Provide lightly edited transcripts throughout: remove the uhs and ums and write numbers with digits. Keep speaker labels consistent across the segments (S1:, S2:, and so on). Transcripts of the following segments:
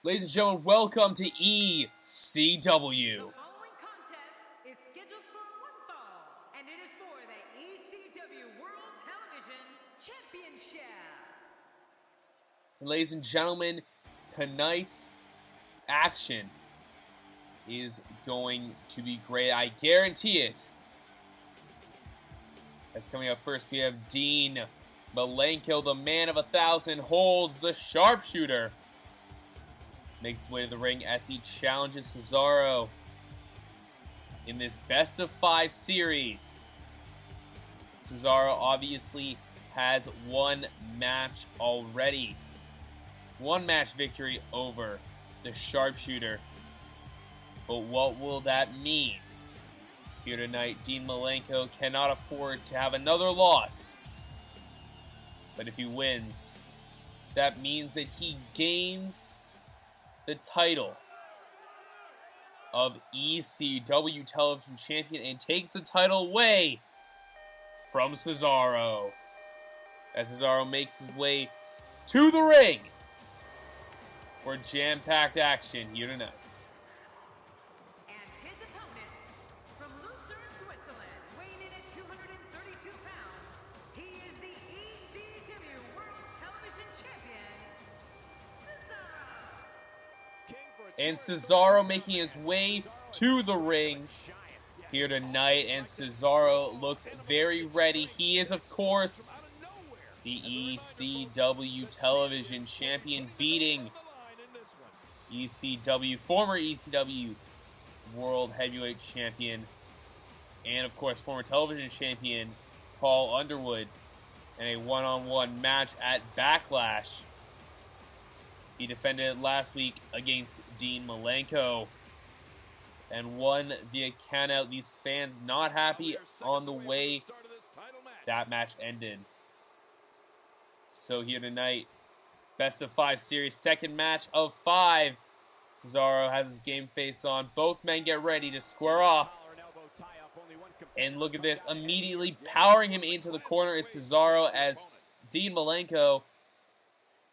S1: Ladies and gentlemen, welcome to ECW.
S2: The following contest is scheduled for one fall, and it is for the ECW World Television Championship.
S1: Ladies and gentlemen, tonight's action is going to be great. I guarantee it. As coming up first, we have Dean Malenko, the man of 1,000 holds, the sharpshooter. Makes his way to the ring as he challenges Cesaro in this best of 5 series. Cesaro obviously has one match already. One match victory over the sharpshooter. But what will that mean? Here tonight, Dean Malenko cannot afford to have another loss. But if he wins, that means that he gains the title of ECW Television Champion and takes the title away from Cesaro. As Cesaro makes his way to the ring for jam-packed action here tonight.
S2: And his opponent, from Lucerne, Switzerland, weighing in at 232 pounds, he is the ECW World Television Champion, Cesaro.
S1: And Cesaro making his way to the ring here tonight. And Cesaro looks very ready. He is, of course, the ECW Television Champion, beating former ECW World Heavyweight Champion, and, of course, former television champion Paul Underwood in a one-on-one match at Backlash. He defended last week against Dean Malenko and won via countout. These fans not happy on the way that match ended. So here tonight, best of 5 series, second match of 5. Cesaro has his game face on. Both men get ready to square off. And look at this, immediately powering him into the corner is Cesaro as Dean Malenko.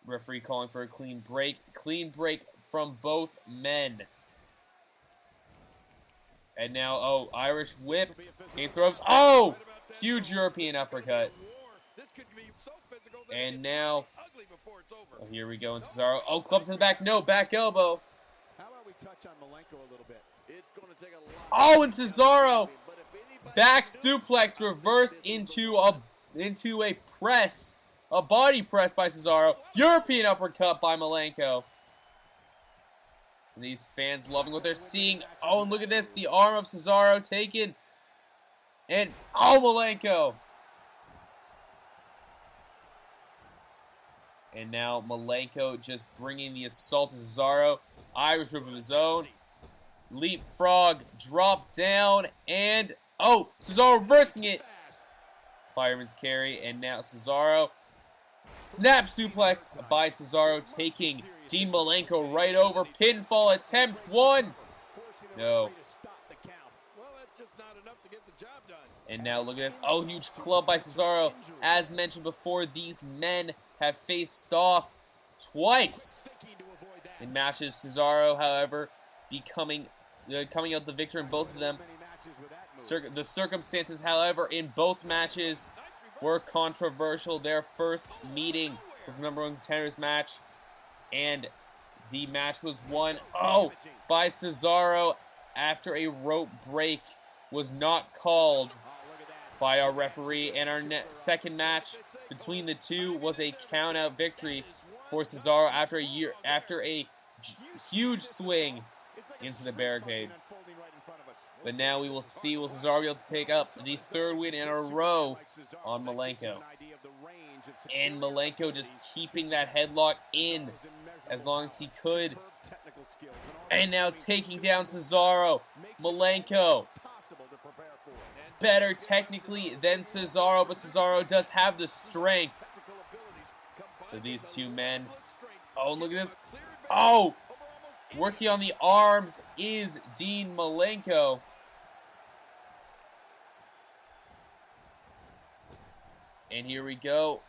S1: Referee calling for a clean break. Clean break from both men. And now, oh, Irish whip. Against the ropes. Oh! Huge European uppercut. And now, oh, here we go. And Cesaro, oh, clubs in the back. No, back elbow. Oh, and Cesaro. Back suplex reverse into a press. A body press by Cesaro. European uppercut by Malenko. And these fans loving what they're seeing. Oh, and look at this. The arm of Cesaro taken. And, oh, Malenko. And now Malenko just bringing the assault to Cesaro. Irish whip of his own. Leapfrog. Drop down. And, oh, Cesaro reversing it. Fireman's carry. And now Cesaro. Snap suplex by Cesaro, taking Dean Malenko right over. Pinfall attempt. 1. No. And now look at this. Oh, huge club by Cesaro. As mentioned before, these men have faced off twice in matches. Cesaro, however, coming out the victor in both of them. The circumstances, however, in both matches were controversial. Their first meeting was the #1 contenders match, and the match was won, by Cesaro after a rope break was not called by our referee. And our second match between the two was a count-out victory for Cesaro after a huge swing into the barricade. But now we will see, will Cesaro be able to pick up the 3rd win in a row on Malenko. And Malenko just keeping that headlock in as long as he could. And now taking down Cesaro. Malenko, better technically than Cesaro, but Cesaro does have the strength. So these two men, oh, look at this. Oh, working on the arms is Dean Malenko. And here we go.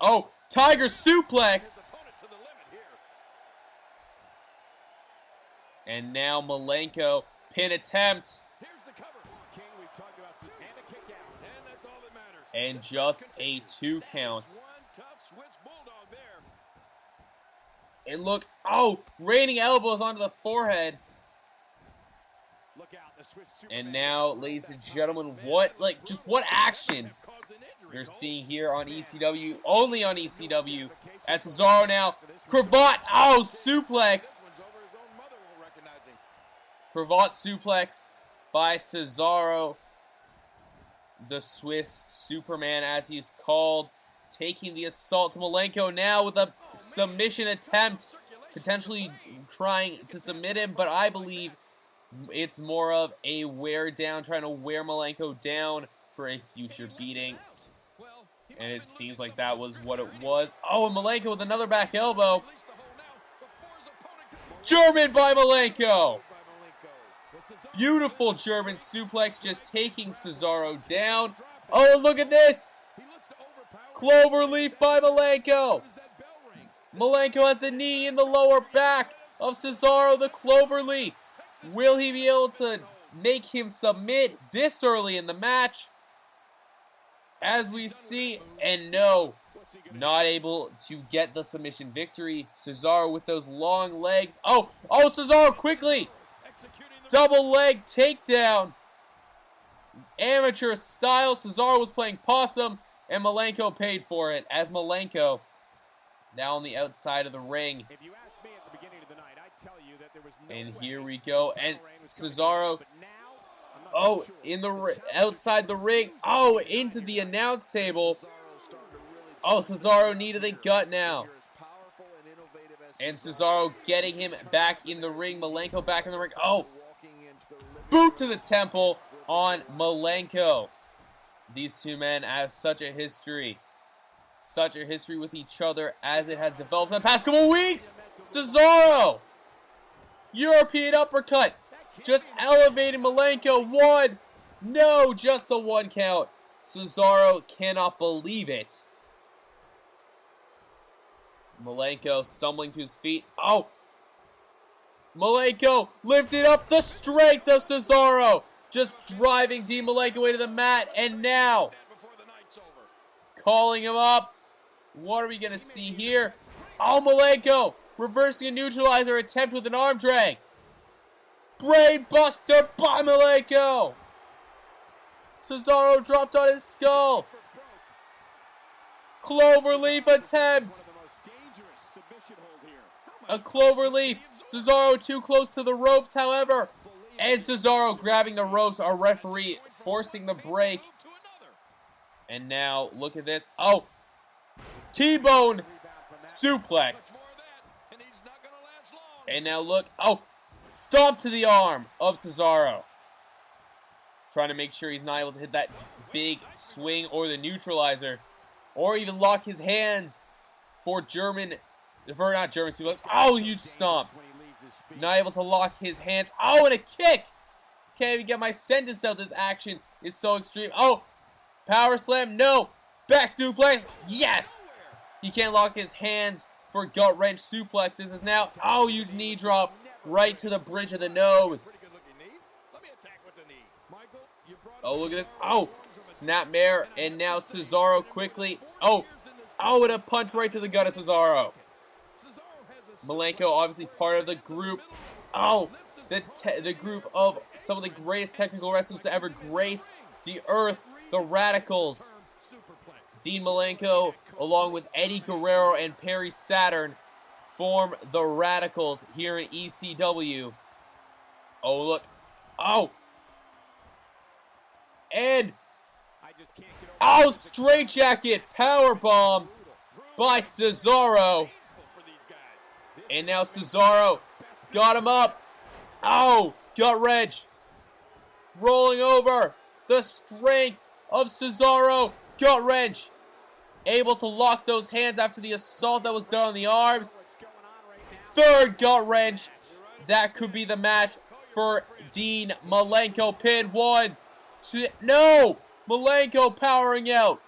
S1: Oh, Tiger suplex. And now Malenko, pin attempt. And just a 2 count. And look, oh, raining elbows onto the forehead. And now, ladies and gentlemen, what action you're seeing here on ECW, only on ECW, as Cesaro now, cravat, oh, suplex. Cravat suplex by Cesaro, the Swiss Superman, as he's called, taking the assault to Malenko now with a submission attempt, potentially trying to submit him, but I believe it's more of a wear down, trying to wear Malenko down for a future beating. And it seems like that was what it was. Oh, and Malenko with another back elbow. German by Malenko. Beautiful German suplex, just taking Cesaro down. Oh, and look at this. Cloverleaf by Malenko. Malenko has the knee in the lower back of Cesaro, the Cloverleaf. Will he be able to make him submit this early in the match? As we see, and no, not able to get the submission victory. Cesaro with those long legs. Oh, Cesaro quickly. Double leg takedown. Amateur style. Cesaro was playing possum, and Malenko paid for it, as Malenko now on the outside of the ring. And here we go, and Cesaro, oh, in the outside the ring, oh, into the announce table. Oh, Cesaro needed a gut now. And Cesaro getting him back in the ring. Malenko back in the ring. Oh, boot to the temple on Malenko. These two men have such a history. Such a history with each other as it has developed in the past couple weeks. Cesaro! European uppercut. Just elevating Malenko. One. No, just a 1 count. Cesaro cannot believe it. Malenko stumbling to his feet. Oh! Malenko lifted up the strength of Cesaro. Just driving Dean Malenko away to the mat. And now, calling him up. What are we going to see here? Oh, Malenko reversing a neutralizer attempt with an arm drag. Brain buster by Malenko. Cesaro dropped on his skull. Cloverleaf attempt. A cloverleaf. Cesaro too close to the ropes, however. And Cesaro grabbing the ropes. Our referee forcing the break. And now, look at this. Oh, T-bone suplex. And now look. Oh, stomp to the arm of Cesaro. Trying to make sure he's not able to hit that big swing or the neutralizer. Or even lock his hands for not German suplex. Oh, huge stomp. Not able to lock his hands. Oh, and a kick. Can't even get my sentence out. This action is so extreme. Oh, power slam. No. Back suplex. Yes. He can't lock his hands for gut wrench suplex. This is now. Oh, huge knee drop right to the bridge of the nose. Oh, look at this. Oh, snapmare. And now Cesaro quickly. Oh, and a punch right to the gut of Cesaro. Malenko obviously part of the group. Oh, the group of some of the greatest technical wrestlers to ever grace the earth, the Radicals. Dean Malenko, along with Eddie Guerrero and Perry Saturn, form the Radicals here in ECW. Oh, look. Oh. And, oh, straightjacket powerbomb by Cesaro. And now Cesaro got him up. Oh, gut wrench. Rolling over. The strength of Cesaro. Gut wrench. Able to lock those hands after the assault that was done on the arms. Third gut wrench. That could be the match for Dean Malenko. Pin 1, 2. No! Malenko powering out.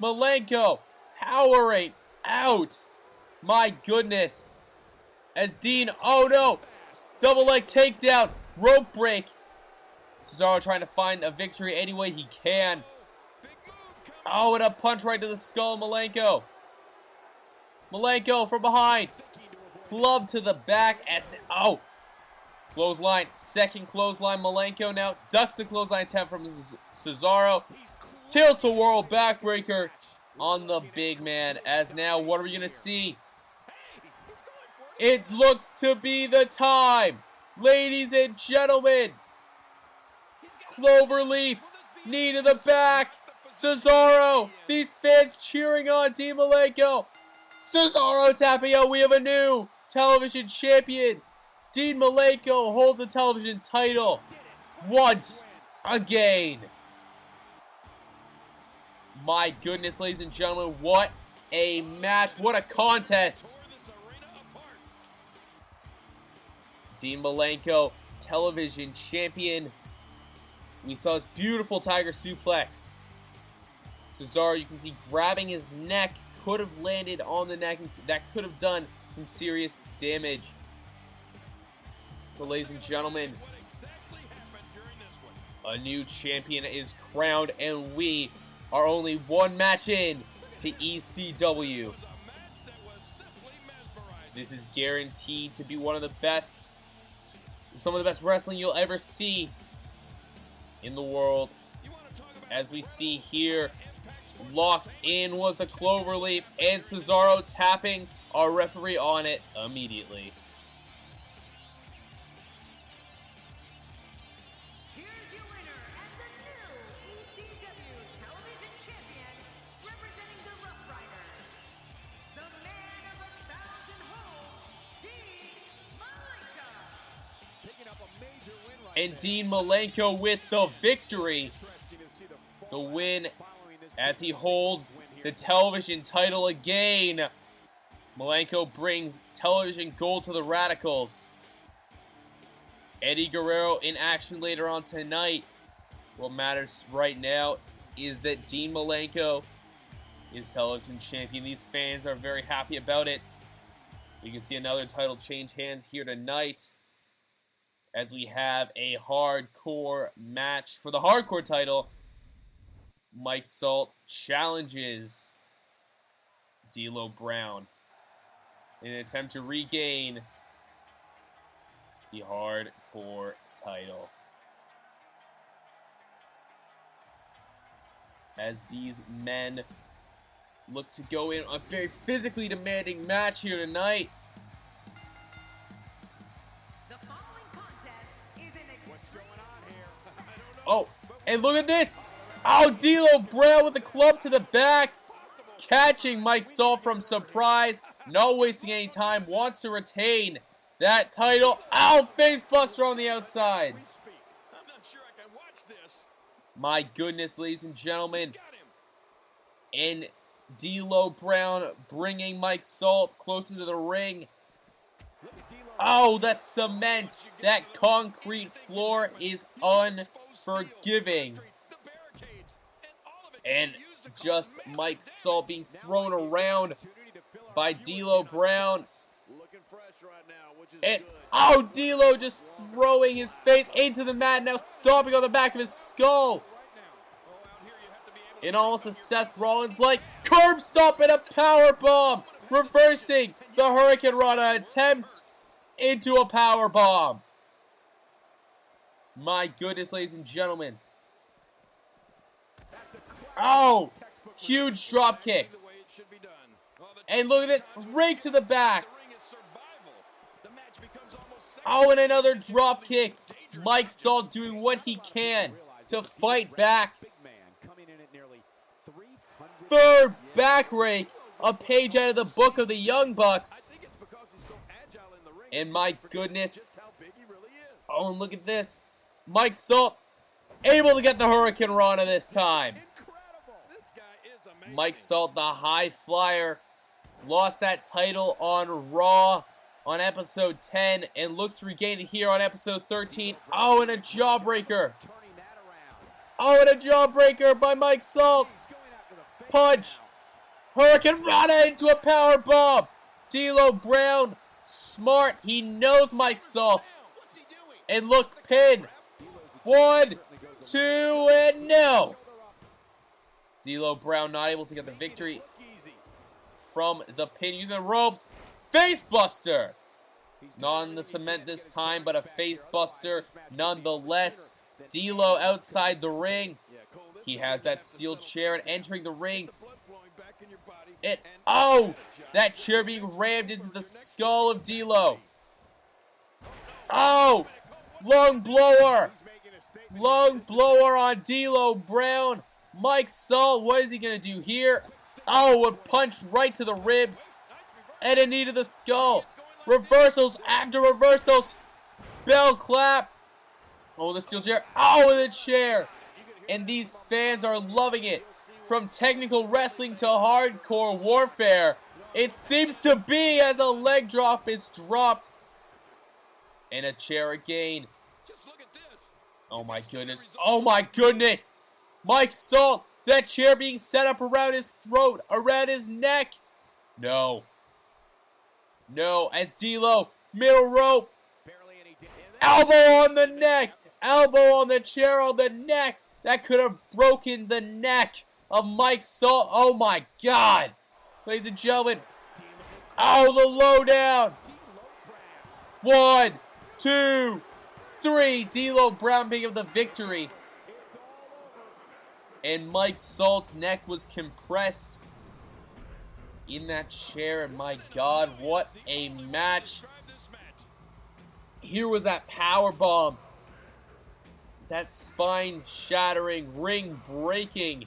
S1: Malenko powering out. My goodness. As Dean, oh no, Double leg takedown. Rope break. Cesaro trying to find a victory any way he can. Oh, and a punch right to the skull of Malenko. Malenko from behind. Club to the back as... Oh! Clothesline. Second clothesline. Malenko now ducks the clothesline attempt from Cesaro. Tilt-a-whirl backbreaker on the big man. As now, what are we going to see? It looks to be the time. Ladies and gentlemen. Cloverleaf. Knee to the back. Cesaro. These fans cheering on Dean Malenko. Cesaro tapping out. We have a new television champion. Dean Malenko holds the television title once again. My goodness, ladies and gentlemen, what a match. What a contest. Dean Malenko, television champion. We saw his beautiful tiger suplex. Cesaro, you can see, grabbing his neck. Could have landed on the neck. That could have done some serious damage. But ladies and gentlemen, a new champion is crowned, and we are only one match in to ECW. This is guaranteed to be one of the best, some of the best wrestling you'll ever see in the world. As we see here, locked in was the cloverleaf, and Cesaro tapping our referee on it immediately.
S2: Here's your winner and the new ECW television champion, representing the Rough Riders, the man of 1,000 holds, Dean Malenko. Picking up a major win right
S1: And Dean Malenko with the victory. The win as he holds the television title again. Malenko brings television gold to the Radicals. Eddie Guerrero in action later on tonight. What matters right now is that Dean Malenko is television champion. These fans are very happy about it. You can see another title change hands here tonight, as we have a hardcore match for the hardcore title. Mike Sault challenges D'Lo Brown in an attempt to regain the hardcore title. As these men look to go in a very physically demanding match here tonight.
S2: The following contest is an extreme...
S1: Oh, and look at this! Oh, D'Lo Brown with a club to the back. Catching Mike Sault from surprise. Not wasting any time. Wants to retain that title. Oh, face buster on the outside. My goodness, ladies and gentlemen. And D'Lo Brown bringing Mike Sault closer to the ring. Oh, that cement. That concrete floor is unforgiving. And just Mike Sault being thrown around by D'Lo Brown. And, oh, D'Lo just throwing his face into the mat, now stomping on the back of his skull. And almost a Seth Rollins-like curb stomp and a power bomb, reversing the Hurricane Rana attempt into a power bomb. My goodness, ladies and gentlemen. Oh, huge drop kick. And look at this, right to the back. Oh, and another drop kick. Mike Sault doing what he can to fight back. Third back rake, a page out of the book of the Young Bucks. And my goodness. Oh, and look at this. Mike Sault able to get the Hurricane Rana this time. Mike Sault, the high flyer, lost that title on Raw on episode 10 and looks to regain it here on episode 13. Oh, and a jawbreaker. Oh, and a jawbreaker by Mike Sault. Punch. Hurricane Rana into a power bomb. D'Lo Brown, smart. He knows Mike Sault And look, pin. 1, 2, and no. D'Lo Brown not able to get the victory from the pin using the ropes. Face buster. Not on the cement this time, but a face buster nonetheless. D'Lo outside the ring. He has that steel chair and entering the ring. Oh! That chair being rammed into the skull of D'Lo. Oh! Lung blower! Lung blower on D'Lo Brown. Mike Sault, what is he going to do here? Oh, a punch right to the ribs. And a knee to the skull. Reversals after reversals. Bell clap. Oh, the steel chair. Oh, the chair. And these fans are loving it. From technical wrestling to hardcore warfare, it seems to be as a leg drop is dropped. And a chair again. Oh my goodness. Oh my goodness. Mike Sault, that chair being set up around his throat, around his neck. No. No, as D'Lo, middle rope. Elbow on the neck. Elbow on the chair on the neck. That could have broken the neck of Mike Sault. Oh my God. Ladies and gentlemen. Oh, the lowdown. 1, 2, 3. D'Lo Brown picking up the victory. And Mike Sault's neck was compressed in that chair. And my God, what a match. Here was that power bomb. That spine-shattering, ring-breaking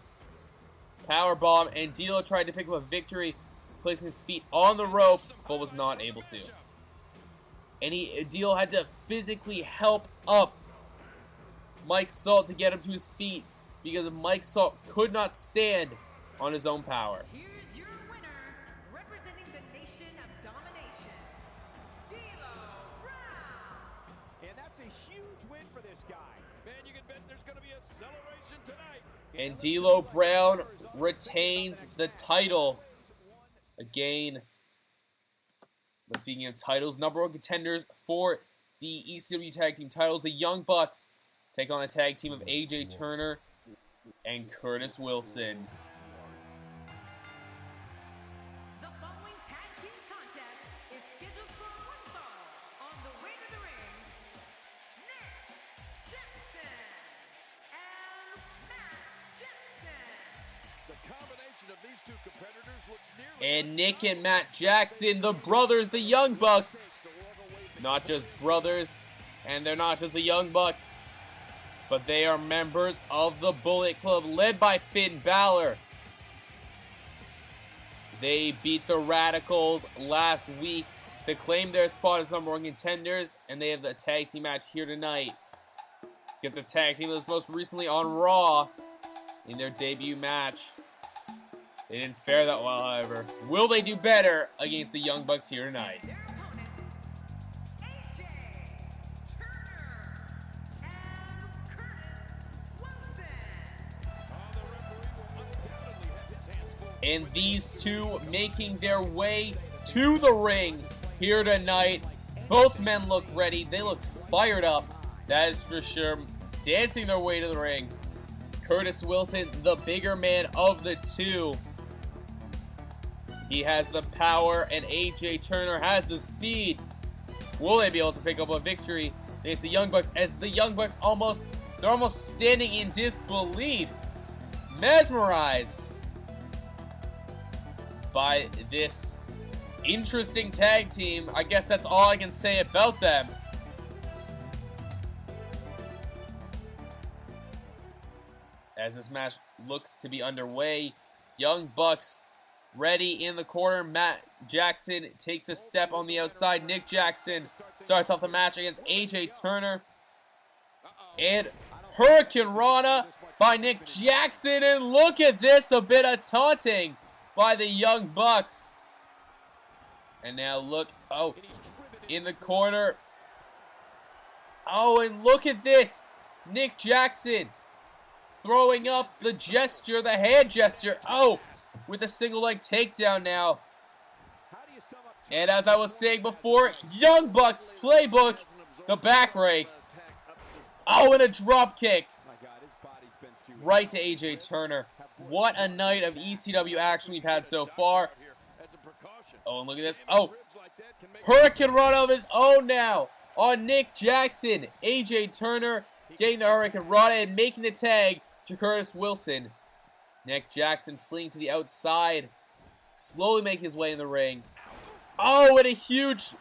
S1: power bomb. And D'Lo tried to pick up a victory, placing his feet on the ropes, but was not able to. And D'Lo had to physically help up Mike Sault to get him to his feet, because Mike Sault could not stand on his own power.
S2: Here's your winner, representing the Nation of Domination, D'Lo Brown.
S3: And that's a huge win for this guy. Man, you can bet there's going to be a celebration tonight.
S1: And D'Lo Brown retains the title. Again, speaking of titles, number one contenders for the ECW Tag Team titles, the Young Bucks take on a tag team of AJ Turner and Curtis Wilson.
S2: The following tag team contest is scheduled for one fall. On the way to the ring, Nick Jackson and Matt Jackson.
S3: The combination of these two competitors looks nearly...
S1: And Nick and Matt Jackson, the brothers, the Young Bucks. Not just brothers, and they're not just the Young Bucks, but they are members of the Bullet Club, led by Finn Balor. They beat the Radicals last week to claim their spot as number one contenders, and they have the tag team match here tonight against a tag team that was most recently on Raw in their debut match. They didn't fare that well, however. Will they do better against the Young Bucks here tonight?
S2: Their opponents, AJ Turner and Curtis Wilson.
S1: And these two making their way to the ring here tonight. Both men look ready. They look fired up. That is for sure. Dancing their way to the ring. Curtis Wilson, the bigger man of the two. He has the power, and AJ Turner has the speed. Will they be able to pick up a victory against the Young Bucks, as the Young Bucks they're almost standing in disbelief, mesmerized by this interesting tag team. I guess that's all I can say about them. As this match looks to be underway, Young Bucks ready in the corner. Matt Jackson takes a step on the outside. Nick Jackson starts off the match against AJ Turner. And Hurricane Rana by Nick Jackson. And look at this, a bit of taunting by the Young Bucks. And now look, in the corner. Oh, and look at this. Nick Jackson throwing up the gesture, the hand gesture. Oh, with a single leg takedown now. And as I was saying before, Young Bucks playbook, the back rake. Oh, and a drop kick right to AJ Turner. What a night of ECW action we've had so far. Oh, and look at this. Oh, Hurricane Run of his own now on Nick Jackson. AJ Turner getting the Hurricane Run and making the tag to Curtis Wilson. Nick Jackson fleeing to the outside, slowly making his way in the ring. Oh, and a huge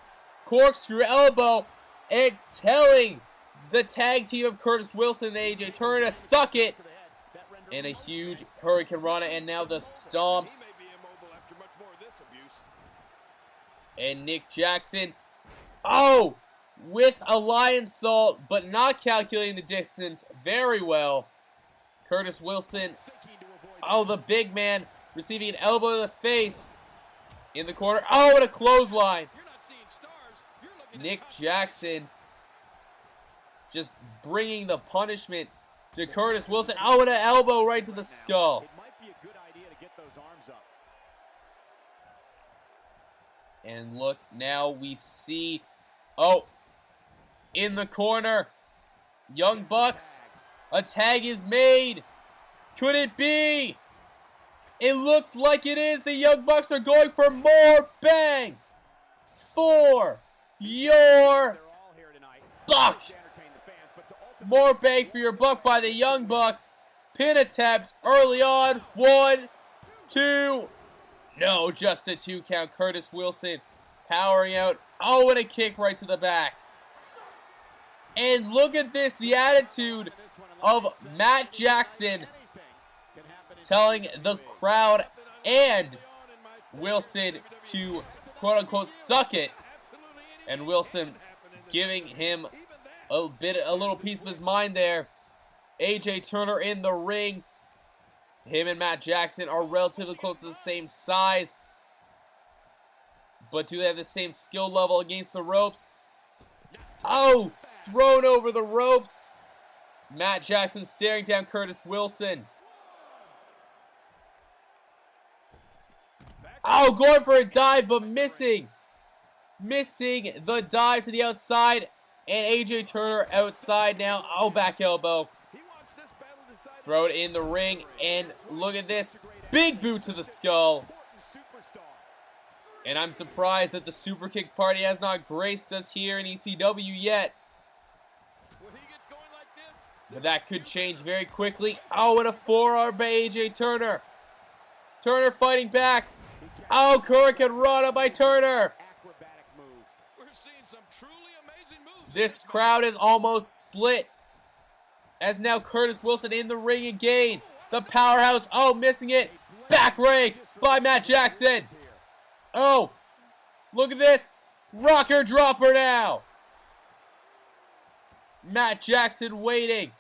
S1: corkscrew elbow, and telling the tag team of Curtis Wilson and AJ Turner to suck it. And a huge Hurricane Rana, and now the stomps. And Nick Jackson, oh, with a lion salt, but not calculating the distance very well. Curtis Wilson, oh, the big man, receiving an elbow to the face in the corner. Oh, and a clothesline. Nick Jackson just bringing the punishment to Curtis Wilson. Oh, and an elbow right to the skull.
S3: It might be a good idea to get those arms up.
S1: And look, now we see, oh, in the corner, Young Bucks, a tag is made. Could it be? It looks like it is. The Young Bucks are going for more bang for your buck. More bang for your buck by the Young Bucks. Pin attempts early on. 1, 2. No, just a 2 count. Curtis Wilson powering out. Oh, and a kick right to the back. And look at this, the attitude of Matt Jackson telling the crowd and Wilson to quote-unquote suck it. And Wilson giving him a little piece of his mind there. AJ Turner in the ring. Him and Matt Jackson are relatively close to the same size. But do they have the same skill level against the ropes? Oh, thrown over the ropes. Matt Jackson staring down Curtis Wilson. Oh, going for a dive, but missing. Missing the dive to the outside. And AJ Turner outside now. Oh, back elbow. Throw it in the ring. And look at this. Big boot to the skull. And I'm surprised that the super kick party has not graced us here in ECW yet. But that could change very quickly. Oh, and a forearm by AJ Turner. Turner fighting back. Oh, Hurricane Rana by Turner. This crowd is almost split. As now Curtis Wilson in the ring again. The powerhouse. Oh, missing it. Back rake by Matt Jackson. Oh, look at this. Rocker dropper now. Matt Jackson waiting.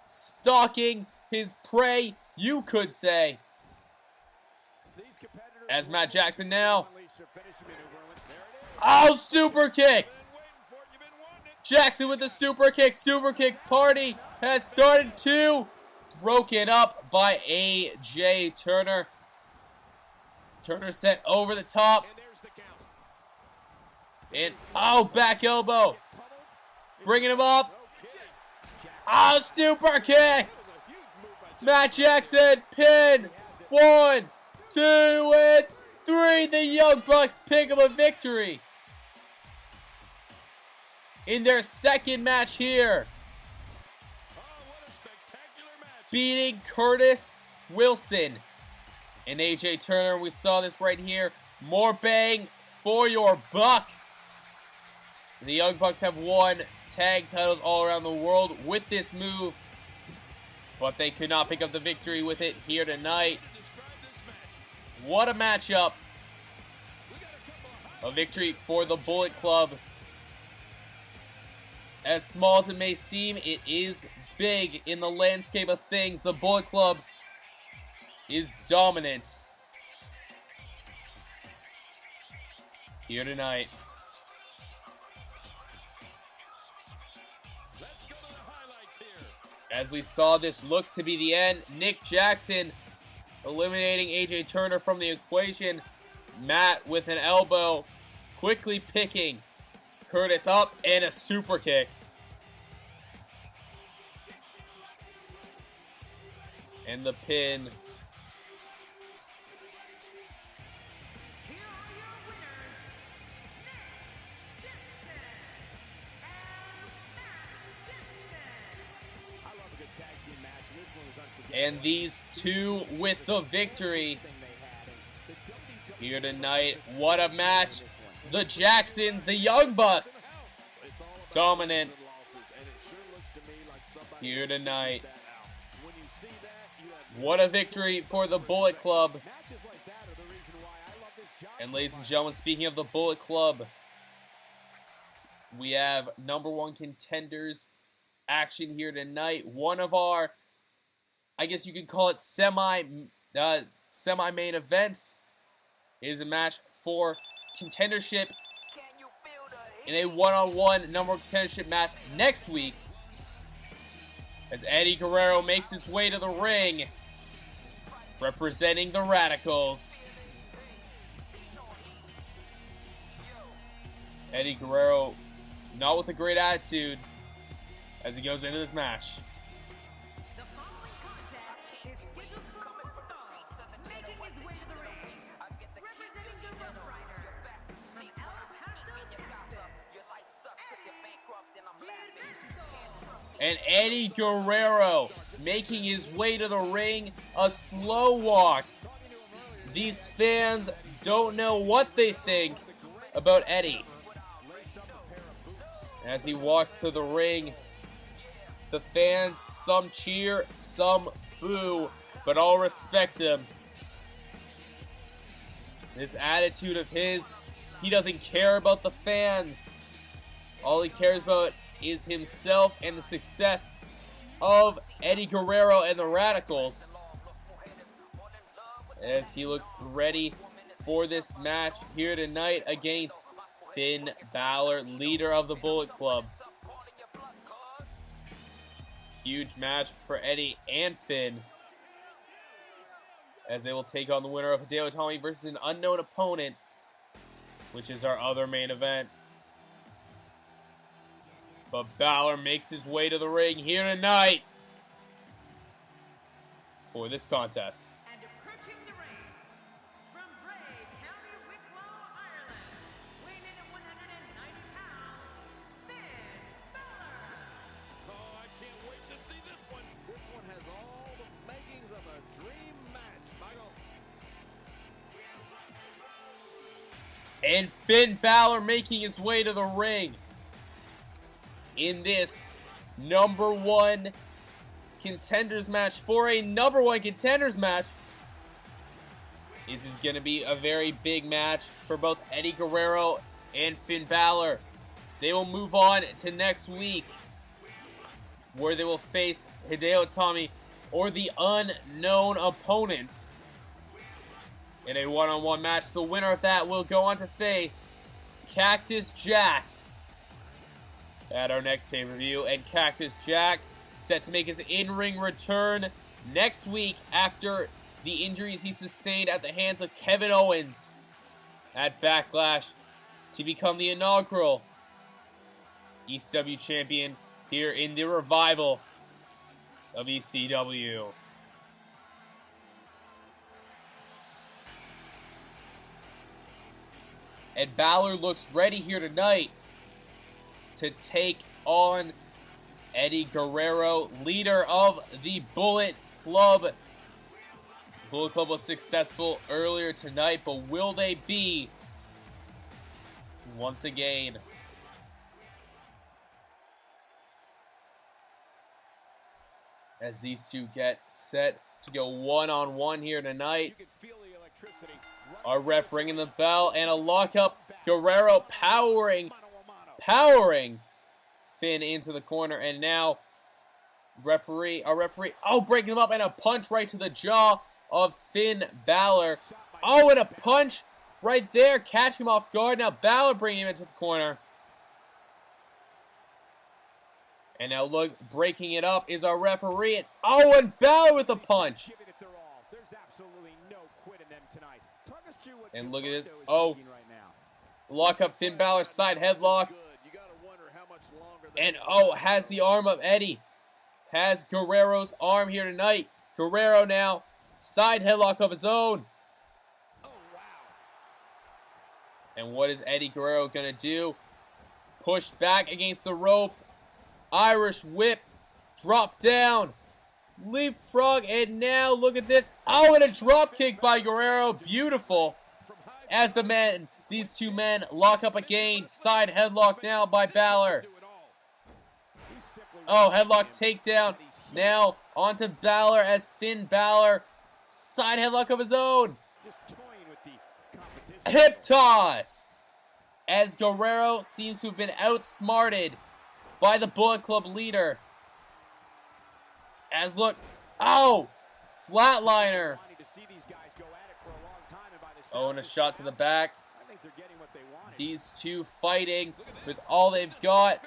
S1: Stalking his prey, you could say. As Matt Jackson now. Oh, super kick. Jackson with the super kick. Super kick party has started to broken up by AJ Turner. Turner set over the top. And, oh, back elbow. Bringing him up. Oh, super kick. Matt Jackson, pin. 1, 2, and 3. The Young Bucks pick up a victory in their second match here. Beating Curtis Wilson and AJ Turner. We saw this right here. More bang for your buck. The Young Bucks have won tag titles all around the world with this move, but they could not pick up the victory with it here tonight. What a matchup. A victory for the Bullet Club. As small as it may seem, it is big in the landscape of things. The Bullet Club is dominant here tonight. As we saw this look to be the end, Nick Jackson eliminating AJ Turner from the equation. Matt with an elbow, quickly picking Curtis up, and a super kick. And the pin.
S2: Here are your winners, Nick Jackson and Matt Jackson.
S3: I love a good tag team match. This one was unforgettable.
S1: And these two with the victory here tonight. What a match. The Jacksons, the Young Bucks, dominant here tonight. What a victory for the Bullet Club. And ladies and gentlemen, speaking of the Bullet Club, we have #1 contenders action here tonight. One of our, I guess you could call it semi-main events is a match for contendership in a one-on-one #1 contendership match next week as Eddie Guerrero makes his way to the ring representing the Radicals. Eddie Guerrero not with a great attitude as he goes into this match.
S2: The following contest is scheduled for one fall, making his way to the ring, representing the Rough Riders from El Paso, Texas, Dean Malenko.
S1: And Eddie Guerrero making his way to the ring, a slow walk. These fans don't know what they think about Eddie. As he walks to the ring, the fans, some cheer, some boo, but all respect him. This attitude of his, he doesn't care about the fans. All he cares about is himself and the success of Eddie Guerrero and the Radicals. As he looks ready for this match here tonight against Finn Balor, leader of the Bullet Club. Huge match for Eddie and Finn, as they will take on the winner of Hideo Itami versus an unknown opponent, which is our other main event. But Balor makes his way to the ring here tonight for this contest.
S2: And approaching the ring, from Bray, County Wicklow, Ireland, weighing in at 190 pounds, Finn Balor.
S3: Oh, I can't wait to see this one. This one has all the makings of a dream match, Michael.
S1: And Finn Balor making his way to the ring in this #1 contenders match. For a #1 contenders match, this is going to be a very big match for both Eddie Guerrero and Finn Balor. They will move on to next week, where they will face Hideo Itami or the unknown opponent in a one-on-one match. The winner of that will go on to face Cactus Jack at our next pay-per-view. And Cactus Jack set to make his in-ring return next week after the injuries he sustained at the hands of Kevin Owens at Backlash to become the inaugural ECW champion here in the revival of ECW. And Balor looks ready here tonight to take on Eddie Guerrero, leader of the Bullet Club. Bullet Club was successful earlier tonight, but will they be once again? As these two get set to go one-on-one here tonight.
S3: You can feel the electricity.
S1: Our ref ringing the bell, and a lockup. Guerrero powering Finn into the corner, and now our referee, breaking him up, and a punch right to the jaw of Finn Balor. Oh, and a punch right there, catch him off guard. Now Balor bringing him into the corner. And now look, breaking it up is our referee, and Balor with a punch.
S3: Giving it their all. There's absolutely no quit in them tonight. Talk us through what
S1: And look at this.
S3: Guerrero is thinking right now.
S1: Lock up Finn Balor, side headlock.
S3: Good. You gotta wonder how much longer they
S1: And has the arm of Eddie. Has Guerrero's arm here tonight. Guerrero now. Side headlock of his own.
S3: Oh, wow.
S1: And what is Eddie Guerrero going to do? Push back against the ropes. Irish whip. Drop down. Leapfrog. And now look at this. Oh, and a drop kick by Guerrero. Beautiful. As these two men lock up again. Side headlock now by Balor. Oh, headlock takedown. Now onto Balor as Finn Balor. Side headlock of his own. Hip toss. As Guerrero seems to have been outsmarted by the Bullet Club leader. As look. Oh! Flatliner. Oh, and a shot to the back. These two fighting with all they've got.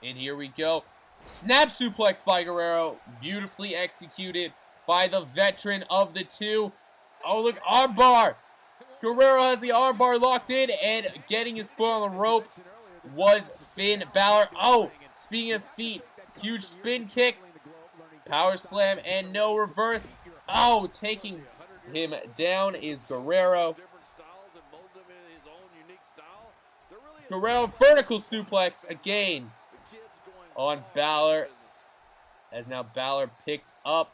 S1: And here we go. Snap suplex by Guerrero. Beautifully executed by the veteran of the two. Oh, look, armbar. Guerrero has the armbar locked in, and getting his foot on the rope was Finn Balor. Oh, speaking of feet, huge spin kick. Power slam and no reverse. Oh, taking him down is Guerrero. Guerrero vertical suplex again on Balor. As now Balor picked up.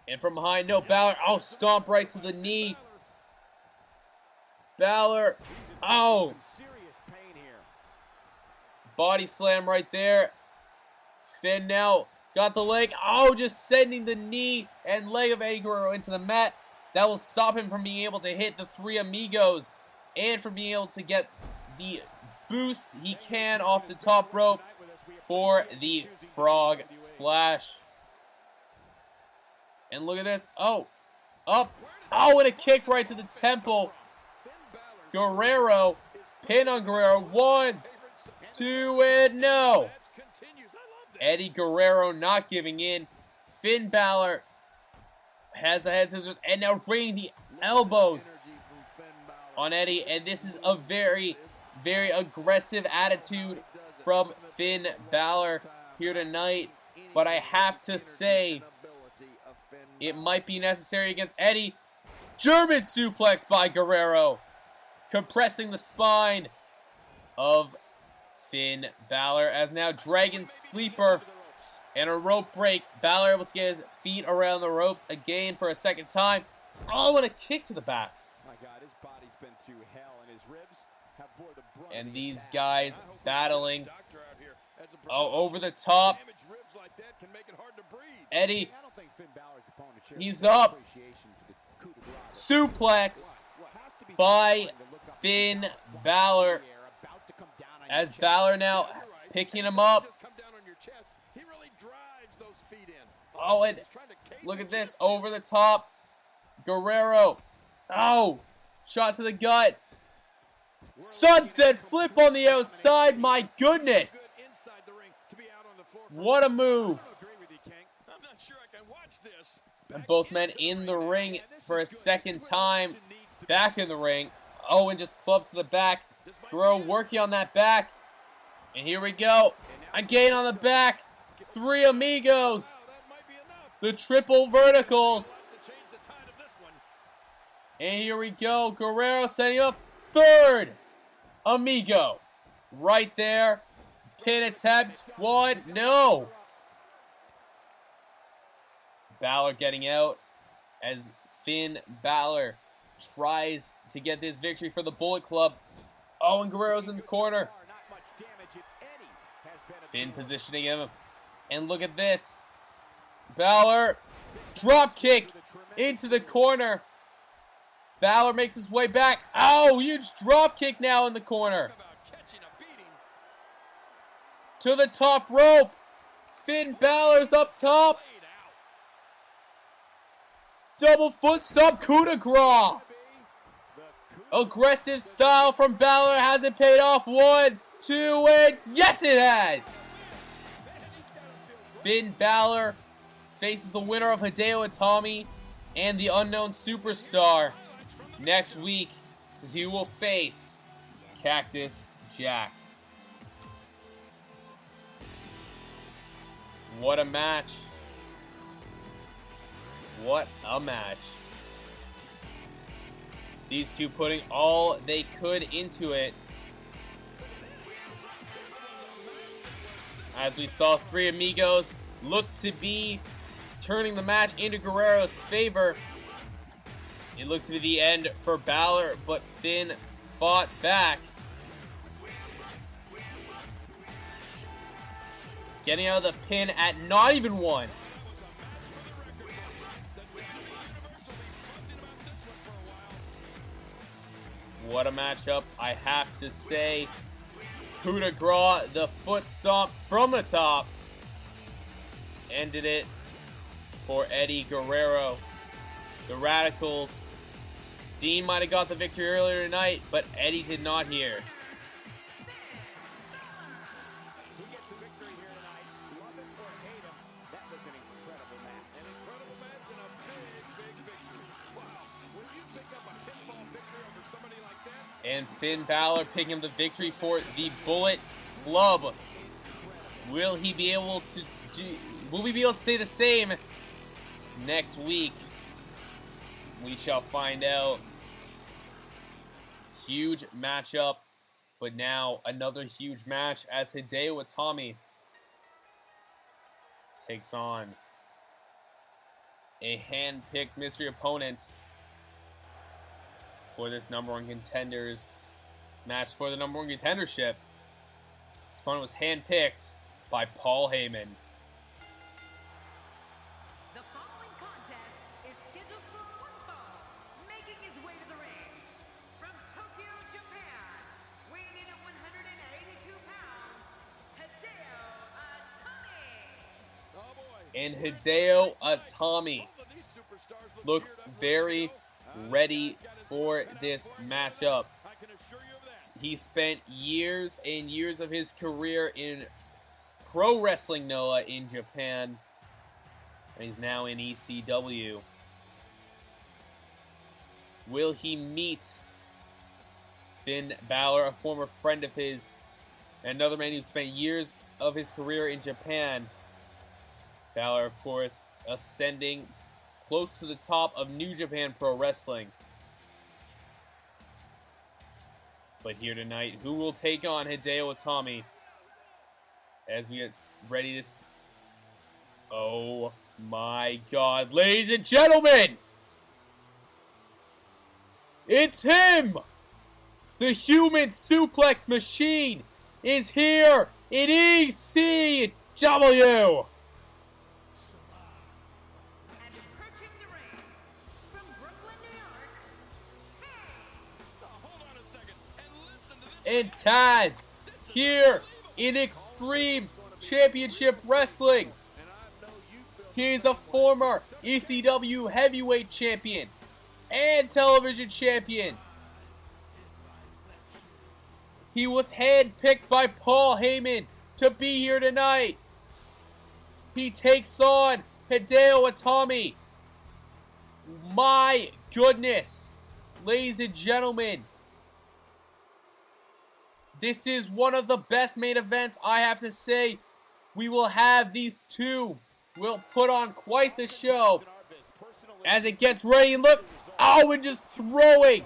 S1: And from behind, no, Balor. Oh, stomp right to the knee. Balor. Oh. Body slam right there. Finn now got the leg. Oh, just sending the knee and leg of Eddie Guerrero into the mat. That will stop him from being able to hit the Three Amigos and from being able to get the boost he can off the top rope for the frog splash. And look at this. Oh, up. Oh, and a kick right to the temple. Guerrero, pin on Guerrero. 1, 2, and no. Eddie Guerrero not giving in. Finn Balor has the head scissors and now raining the elbows on Eddie. And this is a very, very aggressive attitude from Finn Balor here tonight. But I have to say, it might be necessary against Eddie. German suplex by Guerrero. Compressing the spine of Finn Balor as now Dragon Sleeper and a rope break. Balor able to get his feet around the ropes again for a second time. Oh, and a kick to the back.
S3: My God, his body's been through hell and his ribs have bore the brunt.
S1: And these guys battling. Oh, over the top. Eddie. He's up. Suplex by Finn Balor. As Balor now picking him up. Oh, and look at this. Over the top. Guerrero. Oh, shot to the gut. Sunset flip on the outside. My goodness. What a move. And both men in the ring for a second time. Back in the ring. Oh, and just clubs to the back. Guerrero working on that back. And here we go. Again on the back. Three Amigos. The triple verticals. And here we go. Guerrero setting up third Amigo. Right there. Pin attempt. 1. No. Balor getting out as Finn Balor tries to get this victory for the Bullet Club. Oh, and Guerrero's in the corner. Finn positioning him. And look at this. Balor. Drop kick into the corner. Balor makes his way back. Oh, huge drop kick now in the corner. To the top rope. Finn Balor's up top. Double foot stomp coup de grace. Aggressive style from Balor. Has it paid off? 1, 2, and yes, it has. Finn Balor faces the winner of Hideo Itami and the Unknown Superstar next week, as he will face Cactus Jack. What a match. What a match. These two putting all they could into it. As we saw Three Amigos look to be turning the match into Guerrero's favor. It looked to be the end for Balor, but Finn fought back. Getting out of the pin at not even one. What a matchup, I have to say. Coup de grace, the foot stomp from the top. Ended it for Eddie Guerrero. The Radicals. Dean might have got the victory earlier tonight, but Eddie did not here.
S3: He gets the victory here tonight. Love it or hate him. That was an incredible match. An incredible match and a big victory. Wow. When you pick up a pinfall victory over somebody like that.
S1: And Finn Balor picking up the victory for the Bullet Club. Will he be able to will we be able to say the same next week? We shall find out. Huge matchup, but now another huge match as Hideo Itami takes on a hand-picked mystery opponent for this #1 contenders match for the #1 contendership. This opponent was hand-picked by Paul Heyman.
S2: The following contest is scheduled for one fall, making his way to the ring. From Tokyo, Japan, weighing in at 182 pounds, Hideo Itami.
S3: Oh boy.
S1: And Hideo Itami
S3: Both of these superstars look
S1: looks
S3: geared up.
S1: very ready for this matchup.
S3: I can assure you of that.
S1: He spent years and years of his career in pro wrestling Noah in Japan. And he's now in ECW. Will he meet Finn Balor, a former friend of his, and another man who spent years of his career in Japan? Balor, of course, ascending close to the top of New Japan Pro Wrestling. But here tonight, who will take on Hideo Itami as we get ready to... Oh my God, ladies and gentlemen! It's him! The human suplex machine is here in ECW!
S2: And approaching the ring, from Brooklyn, New York, TAZ.
S3: Hold on a second and listen to this.
S1: And Taz here in Extreme Championship Wrestling.
S3: And I know you feel
S1: He is a former ECW Heavyweight Champion and Television Champion. He was handpicked by Paul Heyman to be here tonight. He takes on Hideo Itami. My goodness, ladies and gentlemen. This is one of the best main events, I have to say. We will have these two. We'll put on quite the show. As it gets ready, and look. Oh, and just throwing.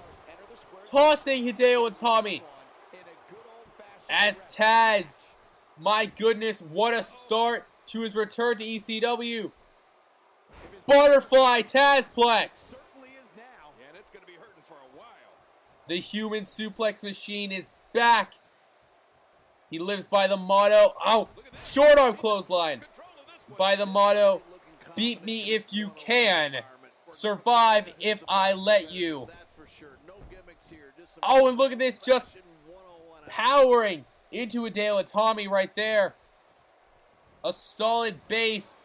S1: Tossing Hideo Itami. As Taz. My goodness, what a start to his return to ECW. Butterfly TAZ-Plex.
S3: certainly is now. And it's going to be hurting for a while.
S1: The human suplex machine is back. He lives by the motto. Oh, short arm clothesline.
S3: Control of this one.
S1: By the motto, beat me if you can. Survive if I let you.
S3: That's for sure. No gimmicks here. Just some
S1: Oh, and look at this, just
S3: action 101.
S1: powering into Hideo Itami right there. A solid base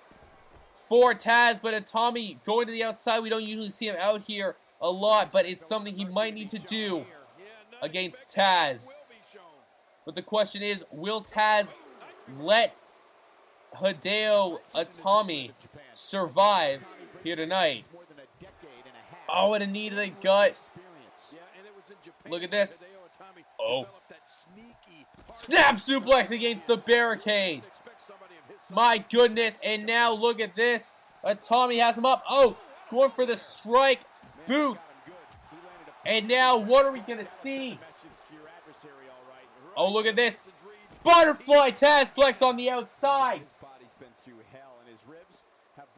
S1: for Taz, but Itami going to the outside. We don't usually see him out here a lot, but it's something he might need to do against Taz.
S3: Will be shown.
S1: But the question is, will Taz let Hideo Itami survive here tonight?
S3: More than a decade and a half.
S1: Oh, and a knee to the gut.
S3: Experience. Yeah, and it was in Japan.
S1: Look at this.
S3: Hideo Itami
S1: Oh. Snap suplex against the barricade. My goodness. And now look at this. Itami has him up. Oh, going for the strike. Boot. And now what are we going to see? Oh, look at this. Butterfly TAZ-Plex on the outside.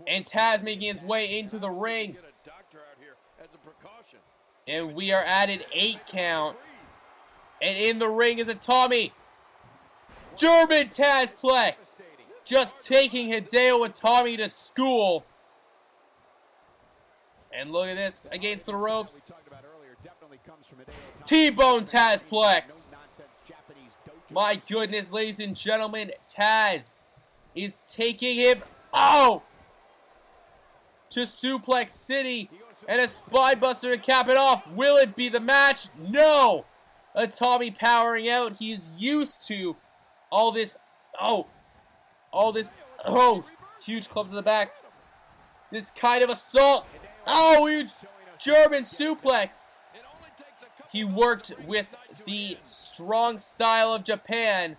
S1: And Taz making his way into the ring. And we are at an 8 count. And in the ring is Itami. German TAZ-Plex. Just taking Hideo Itami to school. And look at this against the ropes. T-bone TAZ-Plex. My goodness, ladies and gentlemen, Taz is taking him, oh, to Suplex City, and a spinebuster to cap it off. Will it be the match? No. Itami powering out. He's used to all this, huge club to the back. This kind of assault. Oh, huge German suplex. He worked with the strong style of Japan.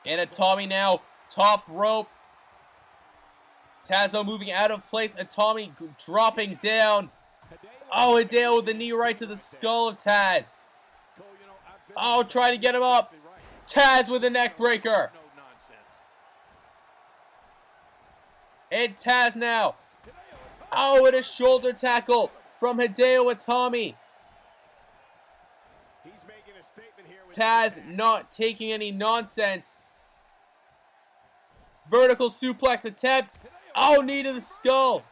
S1: And Itami now, top rope. Taz though moving out of place. Itami dropping down. Oh, Hideo with the knee right to the skull of Taz. Oh, trying to get him up. Taz with a neck breaker. And Taz now. Oh, and a shoulder tackle from Hideo Itami. Taz not taking any nonsense. Vertical suplex attempt. Oh, knee to the skull.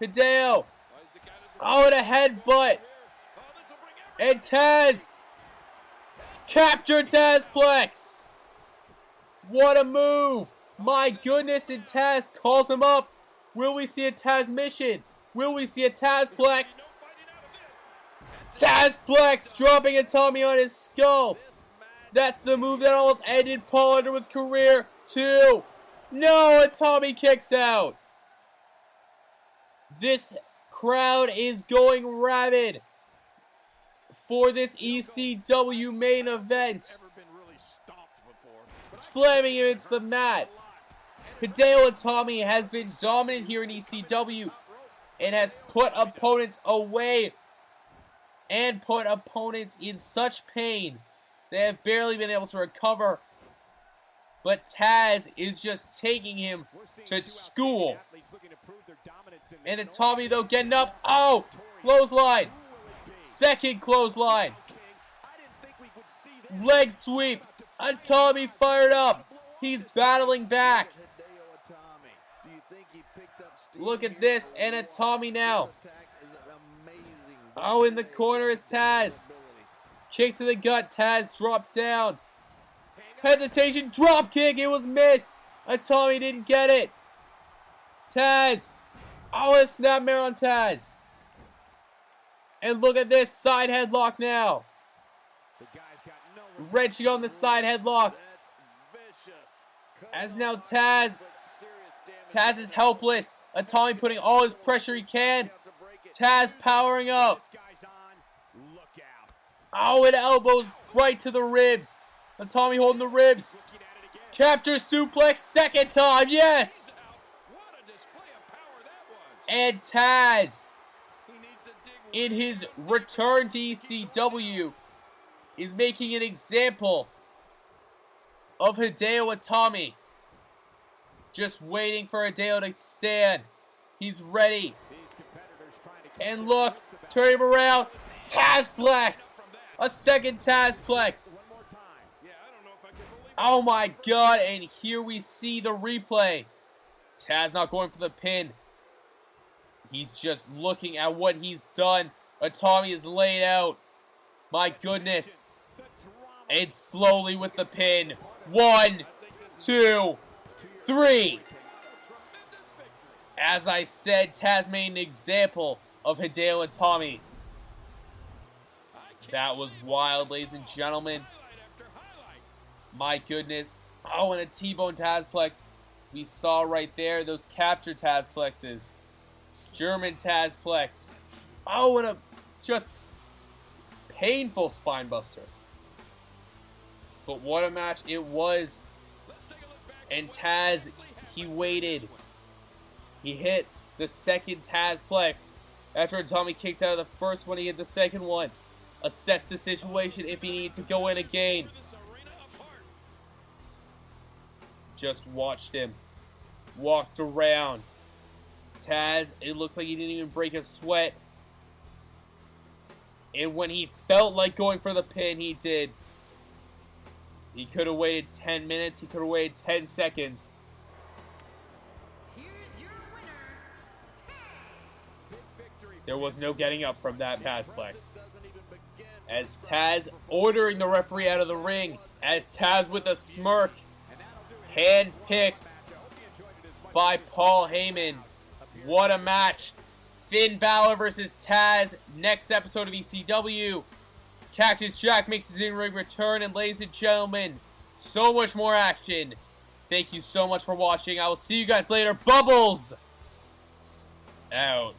S1: Hideo. Oh, and a headbutt. And Taz. Captured TAZ-Plex. What a move. My goodness, and Taz calls him up. Will we see a Taz mission? Will we see a TAZ-Plex? TAZ-Plex dropping Itami on his skull. That's the move that almost ended Paul Underwood's career. 2. No, Itami kicks out. This crowd is going rabid for this ECW main event. Slamming him into the mat. Hideo Itami has been dominant here in ECW and has put opponents away and put opponents in such pain they have barely been able to recover. But Taz is just taking him to school. And Itami though getting up. Oh, clothesline. Second clothesline. Leg sweep. Itami fired up. He's battling back. Look at this, and Itami now. Oh, in the corner is Taz. Kick to the gut, Taz dropped down. Hesitation, drop kick, it was missed. Itami didn't get it. Taz. Oh, a snapmare on Taz. And look at this, side headlock now. Wrenching on the side headlock. As now Taz is helpless. Itami putting all his pressure he can. Taz powering up. Oh, and elbows right to the ribs. Itami holding the ribs. Capture suplex second time. Yes. And Taz, in his return to ECW, is making an example of Hideo Itami. Just waiting for Hideo to stand. He's ready. And look, turn him around. TAZ-Plex. A second TAZ-Plex. Oh my god, and here we see the replay. Taz not going for the pin. He's just looking at what he's done. Itami is laid out. My goodness. And slowly with the pin. 1, 2, 3. As I said, Taz made an example of Hideo Itami. That was wild, ladies and gentlemen. My goodness. Oh, and a T-bone TAZ-Plex. We saw right there those capture TAZ-Plexes. German TAZ-Plex. Oh, and a just painful spine buster. But what a match it was. And Taz, he waited. He hit the second TAZ-Plex. After Itami kicked out of the first one, he hit the second one. Assessed the situation if he needed to go in again. Just watched him. Walked around. Taz, it looks like he didn't even break a sweat. And when he felt like going for the pin, he did. He could have waited 10 minutes. He could have waited 10 seconds.
S2: Here's your winner, Taz.
S1: There was no getting up from that TAZ-Plex. As Taz ordering the referee out of the ring. As Taz with a smirk. Hand-picked by Paul Heyman. What a match. Finn Balor versus Taz. Next episode of ECW. Cactus Jack makes his in-ring return. And ladies and gentlemen, so much more action. Thank you so much for watching. I will see you guys later. Bubbles out.